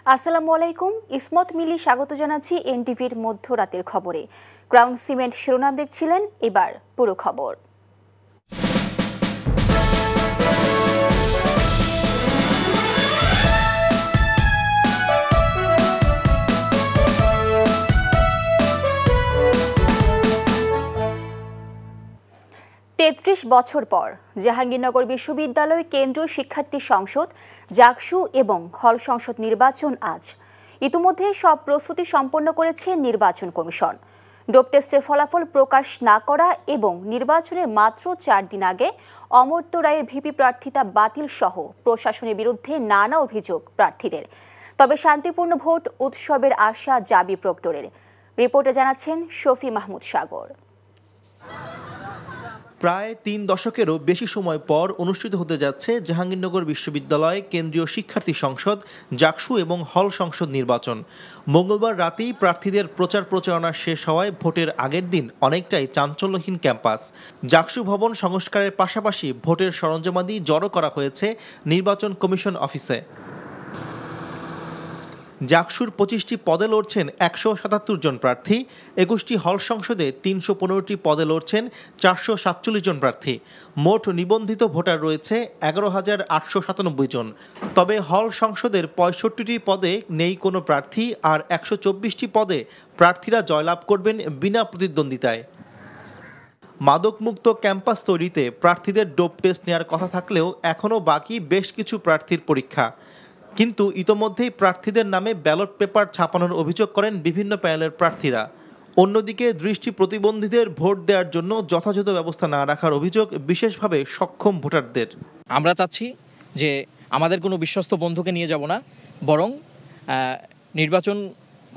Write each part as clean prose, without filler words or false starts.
আসসালামু আলাইকুম, ইসমত মিলি স্বাগত জানাচ্ছি এনটিভির মধ্যরাতের খবরে। গ্রাউন্ড সিমেন্ট শিরোনাম দেখছিলেন, এবার পুরো খবর। তেত্রিশ বছর পর জাহাঙ্গীরনগর বিশ্ববিদ্যালয় কেন্দ্রীয় শিক্ষার্থী সংসদ জাকসু এবং হল সংসদ নির্বাচন আজ। ইতিমধ্যে সব প্রস্তুতি সম্পন্ন করেছে নির্বাচন কমিশন। ডোপ টেস্টের ফলাফল প্রকাশ না করা এবং নির্বাচনের মাত্র 4 দিন আগে অমর্ত্য রায়ের ভিপি প্রার্থিতা বাতিল সহ প্রশাসনের বিরুদ্ধে নানা অভিযোগ প্রার্থীদের। তবে শান্তিপূর্ণ ভোট উৎসবের আশা জাবি প্রক্টরের। রিপোর্টে জানাচ্ছেন শফি মাহমুদ সাগর। প্রায় 3 দশকেরও বেশি সময় পর অনুষ্ঠিত হতে যাচ্ছে জাহাঙ্গীরনগর বিশ্ববিদ্যালয় কেন্দ্রীয় শিক্ষার্থী সংসদ জাকসু এবং হল সংসদ নির্বাচন। মঙ্গলবার রাতেই প্রার্থীদের প্রচারণা শেষ হওয়ায় ভোটের আগের দিন অনেকটাই চাঞ্চল্যহীন ক্যাম্পাস। জাকসু ভবন সংস্কারের পাশাপাশি ভোটের সরঞ্জামাদি জড়ো করা হয়েছে নির্বাচন কমিশন অফিসে। জাকসুর 25টি পদে লড়ছেন 177 জন প্রার্থী, 21টি হল সংসদে 315টি পদে লড়ছেন 447 জন প্রার্থী। মোট নিবন্ধিত ভোটার রয়েছে 11,897 জন। তবে হল সংসদের 65টি পদে নেই কোনো প্রার্থী, আর 124টি পদে প্রার্থীরা জয়লাভ করবেন বিনা প্রতিদ্বন্দ্বিতায়। মাদকমুক্ত ক্যাম্পাস তৈরিতে প্রার্থীদের ডোপ টেস্ট নেওয়ার কথা থাকলেও এখনও বাকি বেশ কিছু প্রার্থীর পরীক্ষা। কিন্তু ইতোমধ্যেই প্রার্থীদের নামে ব্যালট পেপার ছাপানোর অভিযোগ করেন বিভিন্ন প্যানেলের প্রার্থীরা। অন্যদিকে দৃষ্টি প্রতিবন্ধীদের ভোট দেওয়ার জন্য যথাযথ ব্যবস্থা না রাখার অভিযোগ বিশেষভাবে সক্ষম ভোটারদের। আমরা চাচ্ছি যে আমাদের কোনো বিশ্বস্ত বন্ধুকে নিয়ে যাব না, বরং নির্বাচন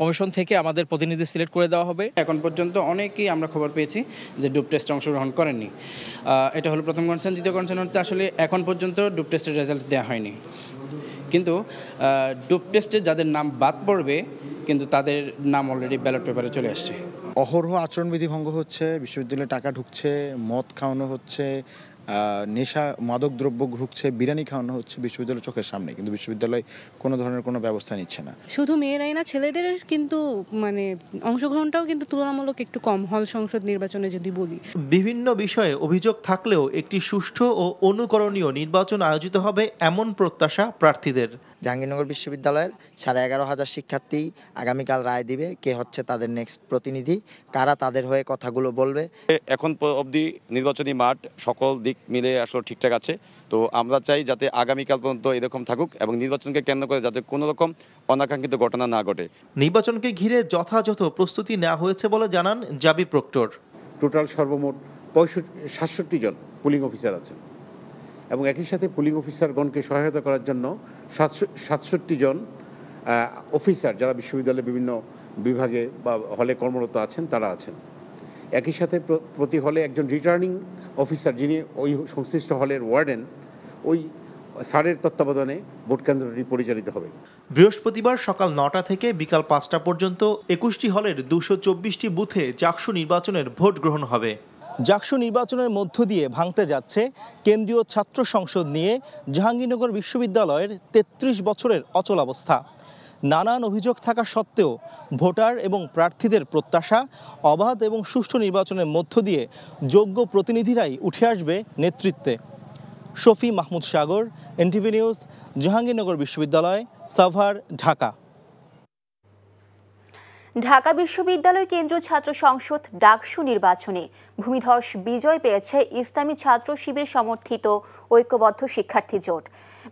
কমিশন থেকে আমাদের প্রতিনিধি সিলেক্ট করে দেওয়া হবে। এখন পর্যন্ত অনেকেই আমরা খবর পেয়েছি যে ডোপ টেস্টে অংশগ্রহণ করেননি। এটা হলো প্রথম কনসার্ন। দ্বিতীয় কনসার্ন হচ্ছে আসলে এখন পর্যন্ত ডোপ টেস্টের রেজাল্ট দেওয়া হয়নি, কিন্তু ডোপ টেস্টে যাদের নাম বাদ পড়বে কিন্তু তাদের নাম অলরেডি ব্যালট পেপারে চলে আসছে। অহরহ আচরণবিধি ভঙ্গ হচ্ছে, বিশ্ববিদ্যালয়ে টাকা ঢুকছে, মদ খাওয়ানো হচ্ছে, নেশা মাদক দ্রব্য ঢুকছে, বিরিয়ানি খাওয়ানো হচ্ছে বিশ্ববিদ্যালয়ের চোখের সামনে, কিন্তু বিশ্ববিদ্যালয় কোনো ধরনের কোনো ব্যবস্থা নিচ্ছে না। শুধু মেয়েরাই না, ছেলেদের কিন্তু অংশগ্রহণটাও কিন্তু তুলনামূলক একটু কম হল সংসদ নির্বাচনে যদি বলি। বিভিন্ন বিষয়ে অভিযোগ থাকলেও একটি সুষ্ঠু ও অনুকরণীয় নির্বাচন আয়োজিত হবে এমন প্রত্যাশা প্রার্থীদের। জাহাঙ্গীরনগর বিশ্ববিদ্যালয়ের 11,500 শিক্ষার্থী আগামীকাল রায় দিবে কে হচ্ছে তাদের নেক্সট প্রতিনিধি, কারা তাদের হয়ে কথাগুলো বলবে। এখন অবধি নির্বাচনী মাঠ সকল দিক মিলে আসলে ঠিকঠাক আছে। তো আমরা চাই যাতে আগামীকাল পর্যন্ত এরকম থাকুক এবং নির্বাচনকে কেন্দ্র করে যাতে কোনো রকম অনাকাঙ্ক্ষিত ঘটনা না ঘটে। নির্বাচনকে ঘিরে যথাযথ প্রস্তুতি নেওয়া হয়েছে বলে জানান জাবি প্রক্টর। টোটাল সর্বমোট 67 জন পুলিং অফিসার আছেন এবং একই সাথে পুলিং অফিসারগণকে সহায়তা করার জন্য 67 জন অফিসার যারা বিশ্ববিদ্যালয়ের বিভিন্ন বিভাগে বা হলে কর্মরত আছেন তারা আছেন। একই সাথে প্রতি হলে একজন রিটার্নিং অফিসার যিনি ওই সংশ্লিষ্ট হলের ওয়ার্ডেন, ওই স্যারের তত্ত্বাবধানে ভোট কেন্দ্রটি পরিচালিত হবে। বৃহস্পতিবার সকাল 9টা থেকে বিকাল 5টা পর্যন্ত 21টি হলের 224টি বুথে জাকসু নির্বাচনের ভোট গ্রহণ হবে। জাকসু নির্বাচনের মধ্য দিয়ে ভাঙতে যাচ্ছে কেন্দ্রীয় ছাত্র সংসদ নিয়ে জাহাঙ্গীরনগর বিশ্ববিদ্যালয়ের 33 বছরের অচলাবস্থা। নানান অভিযোগ থাকা সত্ত্বেও ভোটার এবং প্রার্থীদের প্রত্যাশা অবাধ এবং সুষ্ঠু নির্বাচনের মধ্য দিয়ে যোগ্য প্রতিনিধিরাই উঠে আসবে নেতৃত্বে। শফি মাহমুদ সাগর, এনটিভি নিউজ, জাহাঙ্গীরনগর বিশ্ববিদ্যালয়, সাভার, ঢাকা। ঢাকা বিশ্ববিদ্যালয় কেন্দ্রীয় ছাত্র সংসদ ডাকসু নির্বাচনে ভূমিধস বিজয় পেয়েছে ইসলামী ছাত্র শিবির সমর্থিত ঐক্যবদ্ধ শিক্ষার্থী জোট।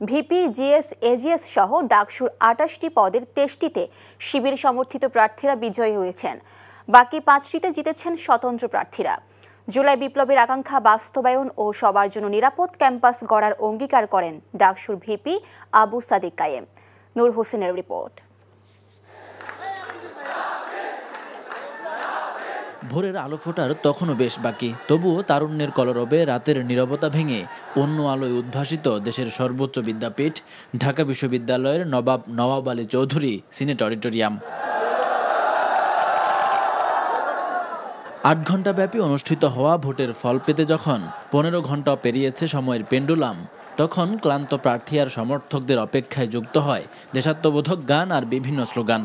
ভিপি, জিএস, এজিএস সহ ডাকসুর 28টি পদের 23টিতে শিবির সমর্থিত প্রার্থীরা বিজয়ী হয়েছেন। বাকি 5টিতে জিতেছেন স্বতন্ত্র প্রার্থীরা। জুলাই বিপ্লবের আকাঙ্ক্ষা বাস্তবায়ন ও সবার জন্য নিরাপদ ক্যাম্পাস গড়ার অঙ্গীকার করেন ডাকসুর ভিপি আবু সাদিক কায়েম। নূর হোসেনের রিপোর্ট। ভোরের আলো ফোটার তখনও বেশ বাকি, তবুও তারুণ্যের কলরবে রাতের নীরবতা ভেঙে অন্য আলোয় উদ্ভাসিত দেশের সর্বোচ্চ বিদ্যাপীঠ ঢাকা বিশ্ববিদ্যালয়ের নবাব আলী চৌধুরী সিনেট অডিটোরিয়াম। 8 ঘণ্টা ব্যাপী অনুষ্ঠিত হওয়া ভোটের ফল পেতে যখন 15 ঘণ্টা পেরিয়েছে সময়ের পেন্ডুলাম, তখন ক্লান্ত প্রার্থী আর সমর্থকদের অপেক্ষায় যুক্ত হয় দেশাত্মবোধক গান আর বিভিন্ন স্লোগান।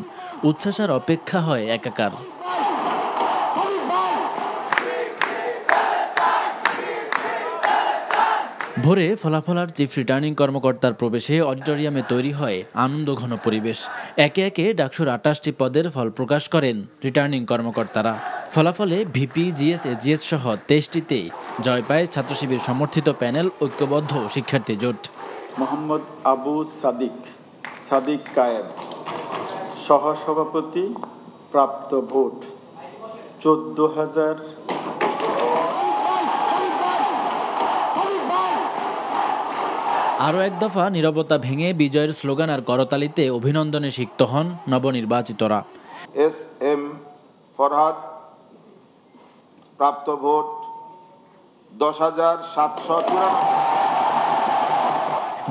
উচ্ছ্বাসের অপেক্ষা হয় একাকার। ভোরে ফলাফল আর চিফ রিটার্নিং কর্মকর্তার প্রবেশে অডিটোরিয়ামে তৈরি হয় আনন্দঘন পরিবেশ। একে একে ডাকসুর ২৮টি পদের ফল প্রকাশ করেন রিটার্নিং কর্মকর্তারা। ফলাফলে ভিপি, জিএস, এজিএস সহ ২৩টিতেই জয় পায় ছাত্র শিবির সমর্থিত প্যানেল ঐক্যবদ্ধ শিক্ষার্থী জোট। মোহাম্মদ আবু সাদিক কায়েম সহসভাপতি, প্রাপ্ত ভোট ১৪,০০০। আরও এক দফা নীরবতা ভেঙে বিজয়ের স্লোগান আর করতালিতে অভিনন্দনে সিক্ত হন নবনির্বাচিতরা। এস এম ফরহাদ, প্রাপ্ত ভোট ১০,৭৯৪।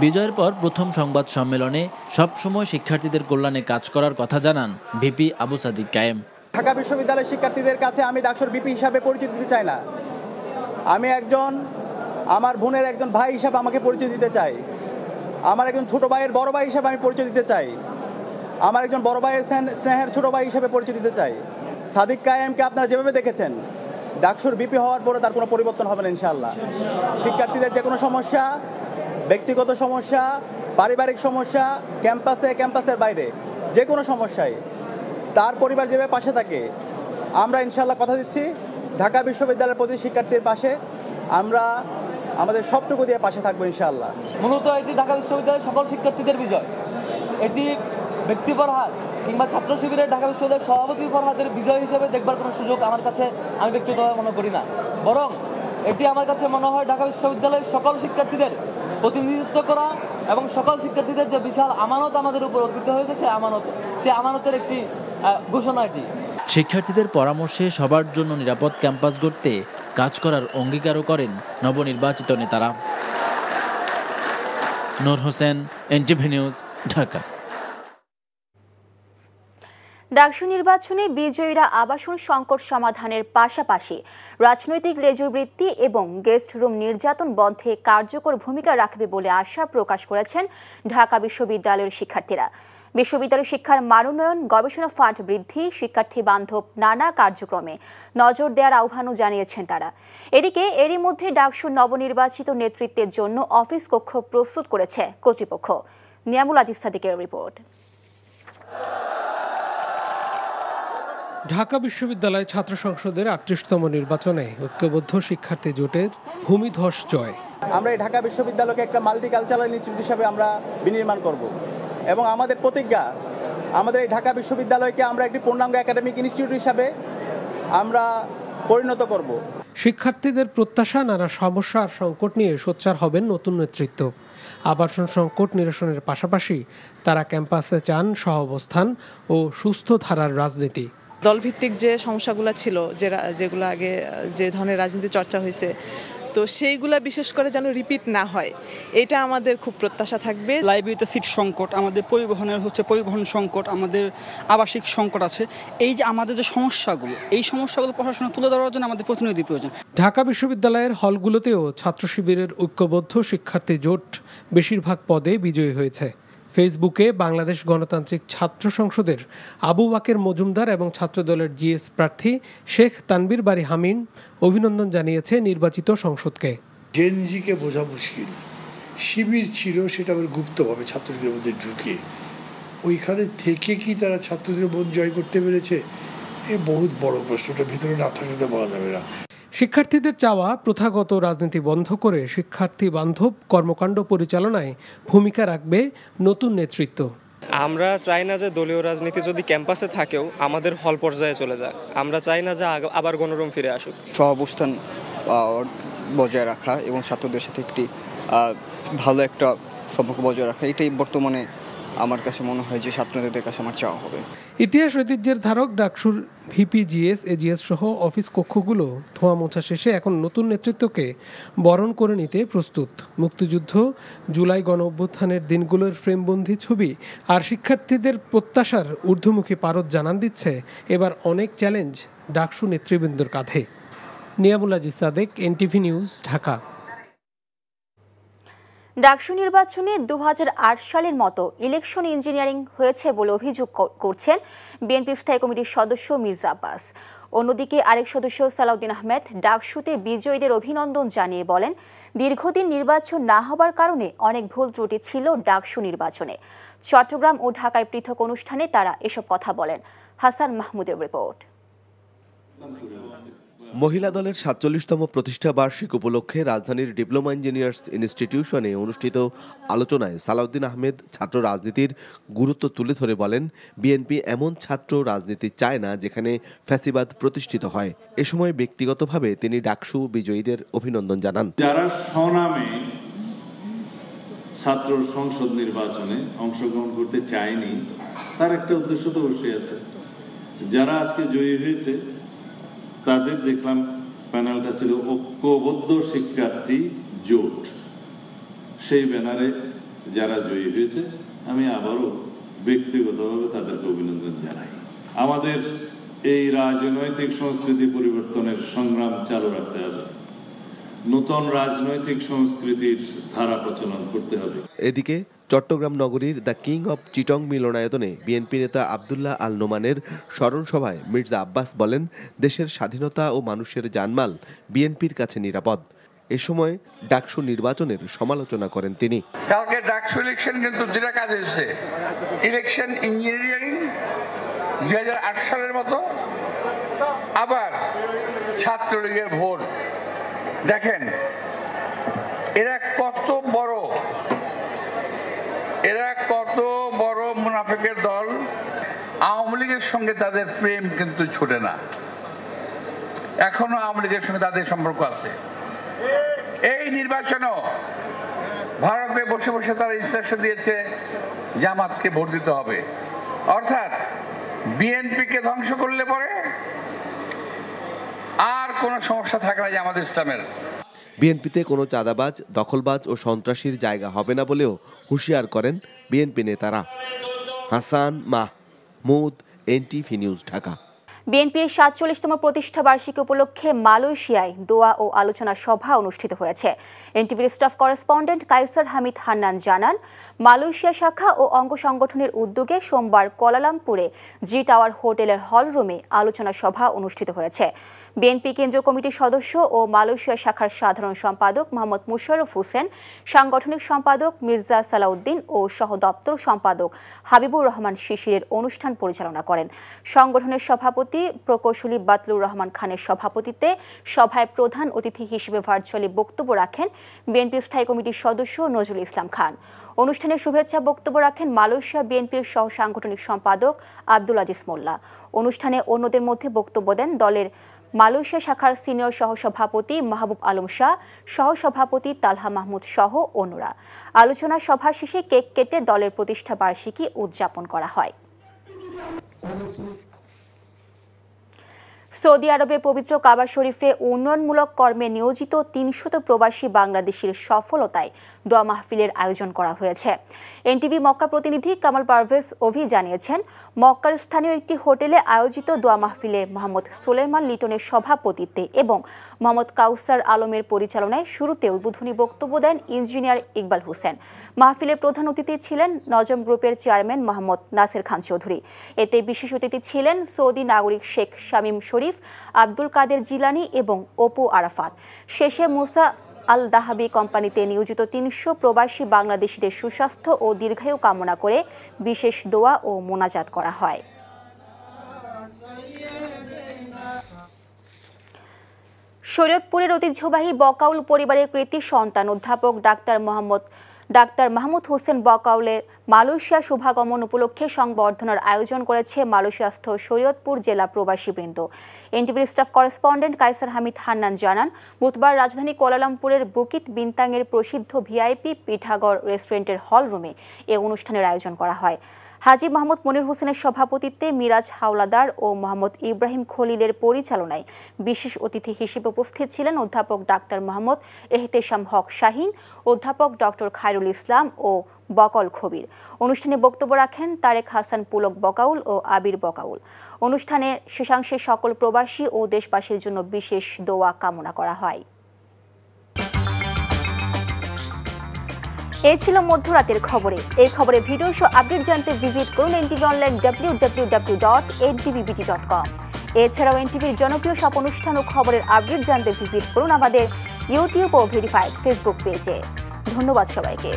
বিজয়ের পর প্রথম সংবাদ সম্মেলনে সবসময় শিক্ষার্থীদের কল্যাণে কাজ করার কথা জানান ভিপি আবু সাদিক কায়েম। ঢাকা বিশ্ববিদ্যালয়ের শিক্ষার্থীদের কাছে আমি ডাকসুর ভিপি হিসাবে পরিচিতি দিতে চাই না। আমি আমার বোনের একজন ভাই হিসাবে আমাকে পরিচয় দিতে চাই। আমার একজন ছোট ভাইয়ের বড় ভাই হিসাবে আমি পরিচয় দিতে চাই। আমার একজন বড় ভাইয়ের স্নেহের ছোট ভাই হিসাবে পরিচয় দিতে চাই। সাদিক কায়েমকে আপনারা যেভাবে দেখেছেন, ডাকসুর ভিপি হওয়ার পরে তার কোনো পরিবর্তন হবে না ইনশাআল্লাহ। শিক্ষার্থীদের যে কোনো সমস্যা, ব্যক্তিগত সমস্যা, পারিবারিক সমস্যা, ক্যাম্পাসের বাইরে যে কোনো সমস্যায় তার পরিবার যেভাবে পাশে থাকে, আমরা ইনশাআল্লাহ কথা দিচ্ছি ঢাকা বিশ্ববিদ্যালয়ের প্রতি শিক্ষার্থীর পাশে আমরা আমাদের সবটুকু দিয়ে পাশে থাকবো ইনশাআল্লাহ। মূলত এটি ঢাকা বিশ্ববিদ্যালয়ের সকল শিক্ষার্থীদের বিজয়। এটি ব্যক্তি ফরহাদ কিংবা ছাত্র শিবিরের ঢাকা বিশ্ববিদ্যালয়ের সভাপতি ফরহাদের বিজয় হিসেবে দেখবার কোনো সুযোগ আমার কাছে আমি ব্যক্তিগতভাবে মনে করি না, বরং এটি আমার কাছে মনে হয় ঢাকা বিশ্ববিদ্যালয়ের সকল শিক্ষার্থীদের প্রতিনিধিত্ব করা এবং সকল শিক্ষার্থীদের যে বিশাল আমানত আমাদের উপর অর্পিত হয়েছে সেই আমানতের একটি ঘোষণা এটি। শিক্ষার্থীদের পরামর্শে সবার জন্য নিরাপদ ক্যাম্পাস গড়তে কাজ করার অঙ্গীকারও করেন নবনির্বাচিত নেতারা। নূর হোসেন, এনটিভি নিউজ, ঢাকা। ডাকসু নির্বাচনে বিজয়ীরা আবাসন সংকট সমাধানের পাশাপাশি রাজনৈতিক লেজুর বৃত্তি এবং গেস্ট রুম নির্যাতন বন্ধে কার্যকর ভূমিকা রাখবে বলে আশা প্রকাশ করেছেন ঢাকা বিশ্ববিদ্যালয়ের শিক্ষার্থীরা। বিশ্ববিদ্যালয় শিক্ষার মানোন্নয়ন, গবেষণা ফান্ড বৃদ্ধি, শিক্ষার্থী বান্ধব নানা কার্যক্রমে নজর দেওয়ার আহ্বানও জানিয়েছেন তারা। এদিকে এরই মধ্যে ডাকসুর নবনির্বাচিত নেতৃত্বের জন্য অফিস কক্ষ প্রস্তুত করেছে কর্তৃপক্ষ। নিয়ামুল আজিজ সাদিকের রিপোর্ট। ঢাকা বিশ্ববিদ্যালয় ছাত্র সংসদের ৩৮তম নির্বাচনে ঐক্যবদ্ধ শিক্ষার্থী জোটের ভূমিধস জয়। আমরা এই ঢাকা বিশ্ববিদ্যালয়কে একটা মাল্টিকালচারাল ইনস্টিটিউট হিসাবে আমরা বিনির্মাণ করব এবং আমাদের প্রতিজ্ঞা, আমাদের এই ঢাকা বিশ্ববিদ্যালয়কে আমরা একটি পূর্ণাঙ্গ একাডেমিক ইনস্টিটিউট হিসাবে আমরা পরিণত করব। শিক্ষার্থীদের প্রত্যাশা, নানা সমস্যা আর সংকট নিয়ে সোচ্চার হবেন নতুন নেতৃত্ব। আবাসন সংকট নিরসনের পাশাপাশি তারা ক্যাম্পাসে চান সহাবস্থান ও সুস্থ ধারার রাজনীতি। দলভিত্তিক যে সমস্যাগুলো ছিল, যেগুলো আগে যে ধরনের রাজনীতি চর্চা হয়েছে, তো সেইগুলা বিশেষ করে যেন রিপিট না হয়, এটা আমাদের খুব প্রত্যাশা থাকবে। লাইব্রেরিতে সিট সংকট, আমাদের পরিবহন সংকট, আমাদের আবাসিক সংকট আছে। এই যে আমাদের যে সমস্যাগুলো, এই সমস্যাগুলো প্রশাসনে তুলে ধরার জন্য আমাদের প্রতিনিধি প্রয়োজন। ঢাকা বিশ্ববিদ্যালয়ের হলগুলোতেও ছাত্র শিবিরের ঐক্যবদ্ধ শিক্ষার্থী জোট বেশিরভাগ পদে বিজয়ী হয়েছে। ফেসবুকে বাংলাদেশ গণতান্ত্রিক ছাত্র সংসদের আবু বাকের মজুমদার এবং ছাত্রদলের জিএস প্রার্থী শেখ তানবীর বারী হামিন অভিনন্দন জানিয়েছে নির্বাচিত সংসদকে। জেনজিকে বোঝা মুশকিল, শিবির ছিল সেটা আবার গুপ্তভাবে ছাত্রদের মধ্যে ঢুকে, ওইখানে থেকে কি তারা ছাত্রদের মন জয় করতে পেরেছে, এ বহুত বড় প্রশ্নটা ভিতরে না থাকলে তো বলা যাবে না। শিক্ষার্থীদের চাওয়া প্রথাগত রাজনীতি বন্ধ করে শিক্ষার্থী বান্ধব কর্মকাণ্ড পরিচালনায় ভূমিকা রাখবে নতুন নেতৃত্ব। আমরা চাই না যে দলীয় রাজনীতি যদি ক্যাম্পাসে থাকেও আমাদের হল পর্যায়ে চলে যাক। আমরা চাই না যে আবার গণরুম ফিরে আসুক। সহাবস্থান বজায় রাখা এবং ছাত্রদের সাথে একটি ভালো একটা সম্পর্ক বজায় রাখা, এটাই বর্তমানে আমার কাছে মনে হয় যে ছাত্রদের কাছে আমার চাওয়া হবে। ইতিহাস ঐতিহ্যের ধারক ডাকসুর ভিপি, জিএস, এজিএস সহ অফিস কক্ষগুলো ধোঁয়া মোছা শেষে এখন নতুন নেতৃত্বকে বরণ করে নিতে প্রস্তুত। মুক্তিযুদ্ধ, জুলাই গণ অভ্যুত্থানের দিনগুলোর ফ্রেমবন্দি ছবি আর শিক্ষার্থীদের প্রত্যাশার ঊর্ধ্বমুখী পারদ জানান দিচ্ছে এবার অনেক চ্যালেঞ্জ ডাকসু নেতৃবৃন্দর কাঁধে। Niamul Aziz Sadek, NTV news, Dhaka. ডাকসু নির্বাচনে 2008 সালের মতো ইলেকশন ইঞ্জিনিয়ারিং হয়েছে বলে অভিযোগ করছেন বিএনপি স্থায়ী কমিটির সদস্য মির্জা আব্বাস। অন্যদিকে আরেক সদস্য সালাউদ্দিন আহমেদ ডাকসুতে বিজয়ীদের অভিনন্দন জানিয়ে বলেন, দীর্ঘদিন নির্বাচন না হবার কারণে অনেক ভুল ত্রুটি ছিল ডাকসু নির্বাচনে। চট্টগ্রাম ও ঢাকায় পৃথক অনুষ্ঠানে তারা এসব কথা বলেন। হাসান মাহমুদের রিপোর্ট। মহিলা দলের ৪৭তম প্রতিষ্ঠা বার্ষিক উপলক্ষে রাজধানীর ডিপ্লোমা ইঞ্জিনিয়ার্স ইনস্টিটিউশনে অনুষ্ঠিত আলোচনায় সালাউদ্দিন আহমেদ ছাত্র রাজনীতির গুরুত্ব তুলে ধরে বলেন, বিএনপি এমন ছাত্র রাজনীতি চায় না যেখানে ফ্যাসিবাদ প্রতিষ্ঠিত হয়। এ সময় ব্যক্তিগতভাবে তিনি ডাকসু বিজয়ীদের অভিনন্দন জানান। যারা স্বনামে ছাত্র সংসদ নির্বাচনে অংশগ্রহণ করতে চায়নি, তার একটা উদ্দেশ্য তো অবশ্যই আছে। যারা আজকে জয়ী হয়েছে তাদের দেখলাম প্যানেলটা ছিল ঐক্যবদ্ধ শিক্ষার্থী জোট। সেই ব্যানারে যারা জয়ী হয়েছে আমি আবারও ব্যক্তিগতভাবে তাদেরকে অভিনন্দন জানাই। আমাদের এই রাজনৈতিক সংস্কৃতি পরিবর্তনের সংগ্রাম চালু রাখতে হবে, নতুন রাজনৈতিক সংস্কৃতির ধারা প্রচলন করতে হবে। এদিকে চট্টগ্রাম নগরীর দ্য কিং অব চিটং মিলনায়তনে বিএনপি নেতা আব্দুল্লাহ আল নোমানের স্মরণ সভায় মির্জা আব্বাস বলেন, দেশের স্বাধীনতা ও মানুষের জানমাল বিএনপির কাছে নিরাপদ। এ সময় ডাকসু নির্বাচনের সমালোচনা করেন তিনি। কালকে ডাকসু ইলেকশন কিন্তু দুটা কাজ হয়েছে, ইলেকশন ইঞ্জিনিয়ারিং 2008 সালের মতো, আবার ছাত্রলীগের ভোট। দেখেন এরা কত বড় মুনাফিকের দল। আওয়ামী লীগের সঙ্গে তাদের প্রেম কিন্তু ছুটে না, এখনো আওয়ামী লীগের সঙ্গে তাদের সম্পর্ক আছে। এই নির্বাচনও ভারতে বসে বসে তারা ইনস্ট্রাকশন দিয়েছে জামাতকে ভোট দিতে হবে, অর্থাৎ বিএনপিকে ধ্বংস করলে পরে আর কোনো সমস্যা থাকে না জামাত ইসলামের। বিএনপিতে কোনো চাঁদাবাজ, দখলবাজ ও সন্ত্রাসীর জায়গা হবে না বলেও হুঁশিয়ার করেন বিএনপি নেতারা। Hasan Mahmud, NTV news, Dhaka. বিএনপির ৪৭তম প্রতিষ্ঠা বার্ষিকী উপলক্ষে মালয়েশিয়ায় দোয়া ও আলোচনা সভা অনুষ্ঠিত হয়েছে। এনটিভির স্টাফ করেসপন্ডেন্ট কাইসার হামিদ হান্নান জানান, মালয়েশিয়া শাখা ও অঙ্গ সংগঠনের উদ্যোগে সোমবার কুয়ালালামপুরে জি টাওয়ার হোটেলের হল রুমে আলোচনা সভা অনুষ্ঠিত হয়েছে। বিএনপি কেন্দ্রীয় কমিটির সদস্য ও মালয়েশিয়া শাখার সাধারণ সম্পাদক মোহাম্মদ মুশাররফ হোসেন, সাংগঠনিক সম্পাদক মির্জা সালাউদ্দিন ও সহ দপ্তর সম্পাদক হাবিবুর রহমান শিশিরের অনুষ্ঠান পরিচালনা করেন। সংগঠনের সভাপতি প্রকৌশলী বাতলুর রহমান খানের সভাপতিত্বে সভায় প্রধান অতিথি হিসেবে ভার্চুয়ালি বক্তব্য রাখেন বিএনপির স্থায়ী কমিটির সদস্য নজরুল ইসলাম খান। অনুষ্ঠানে শুভেচ্ছা বক্তব্য রাখেন মালয়েশিয়া বিএনপির সহ সাংগঠনিক সম্পাদক আব্দুল আজিজ মোল্লা। অনুষ্ঠানে অন্যদের মধ্যে বক্তব্য দেন দলের মালয়েশিয়া শাখার সিনিয়র সহসভাপতি মাহবুব আলম শাহ, সহসভাপতি তালহা মাহমুদ সহ অন্যরা। আলোচনা সভা শেষে কেক কেটে দলের প্রতিষ্ঠা বার্ষিকী উদযাপন করা হয়। সৌদি আরবে পবিত্র কাবা শরীফে উন্নয়নমূলক কর্মে নিয়োজিত ৩০০ প্রবাসী বাংলাদেশির সফলতায় দোয়া মাহফিলের আয়োজন করা হয়েছে। এনটিভি মক্কা প্রতিনিধি কামাল পারভেজ অভি জানিয়েছেন, মক্কার স্থানীয় একটি হোটেলে আয়োজিত দোয়া মাহফিলে মোহাম্মদ সুলেমান লিটনের সভাপতিত্বে এবং মোহাম্মদ কাউসার আলমের পরিচালনায় শুরুতে উদ্বোধনী বক্তব্য দেন ইঞ্জিনিয়ার ইকবাল হোসেন। মাহফিলে প্রধান অতিথি ছিলেন নজম গ্রুপের চেয়ারম্যান মোহাম্মদ নাসির খান চৌধুরী। এতে বিশেষ অতিথি ছিলেন সৌদি নাগরিক শেখ শামীম শরীফ, আব্দুল কাদের জিলানি এবং অপু আরাফাত। শেষে মুসা আল দাহাবি কোম্পানিতে নিয়োজিত ৩০০ প্রবাসী বাংলাদেশিদের সুস্বাস্থ্য ও দীর্ঘায়ু কামনা করে বিশেষ দোয়া ও মোনাজাত করা হয়। শরীয়তপুরের ঐতিহ্যবাহী বকাউল পরিবারের কৃতি সন্তান অধ্যাপক ডাক্তার মাহমুদ হোসেন বকাউলের মালয়েশিয়া শুভাগমন উপলক্ষে সংবর্ধনার আয়োজন করেছে মালয়েশিয়াস্থ শরীয়তপুর জেলা প্রবাসী বৃন্দ। এনটিভির স্টাফ করেসপন্ডেন্ট কাইসার হামিদ হান্নান জানান, বুধবার রাজধানী কুয়ালালামপুরের বুকিত বিন্তাংয়ের প্রসিদ্ধ ভিআইপি পিঠাগড় রেস্টুরেন্টের হল রুমে এ অনুষ্ঠানের আয়োজন করা হয়। হাজী মাহমুদ মনির হোসেনের সভাপতিত্বে মিরাজ হাওলাদার ও মোহাম্মদ ইব্রাহিম খলিলের পরিচালনায় বিশেষ অতিথি হিসেবে উপস্থিত ছিলেন অধ্যাপক ডাক্তার মোহাম্মদ এহতেশাম হক শাহীন, অধ্যাপক ডক্টর খায়রুল ইসলাম ও বকল খবির। অনুষ্ঠানে বক্তব্য রাখেন তারেক হাসান পুলক বকাউল ও আবির বকাউল। অনুষ্ঠানে শেষাংশে সকল প্রবাসী ও দেশবাসীর জন্য বিশেষ দোয়া কামনা করা হয়। এই ছিল মধ্যরাতের খবরে। এই খবরে ভিডিও সহ আপডেট জানতে ভিজিট করুন এনটিভি অনলাইন www.ntbbt.com। এছাড়াও এনটিভির জনপ্রিয় সব অনুষ্ঠান ও খবরের আপডেট জানতে ভিজিট করুন আমাদের ইউটিউব ও ভেরিফাইড ফেসবুক পেজে। ধন্যবাদ সবাইকে।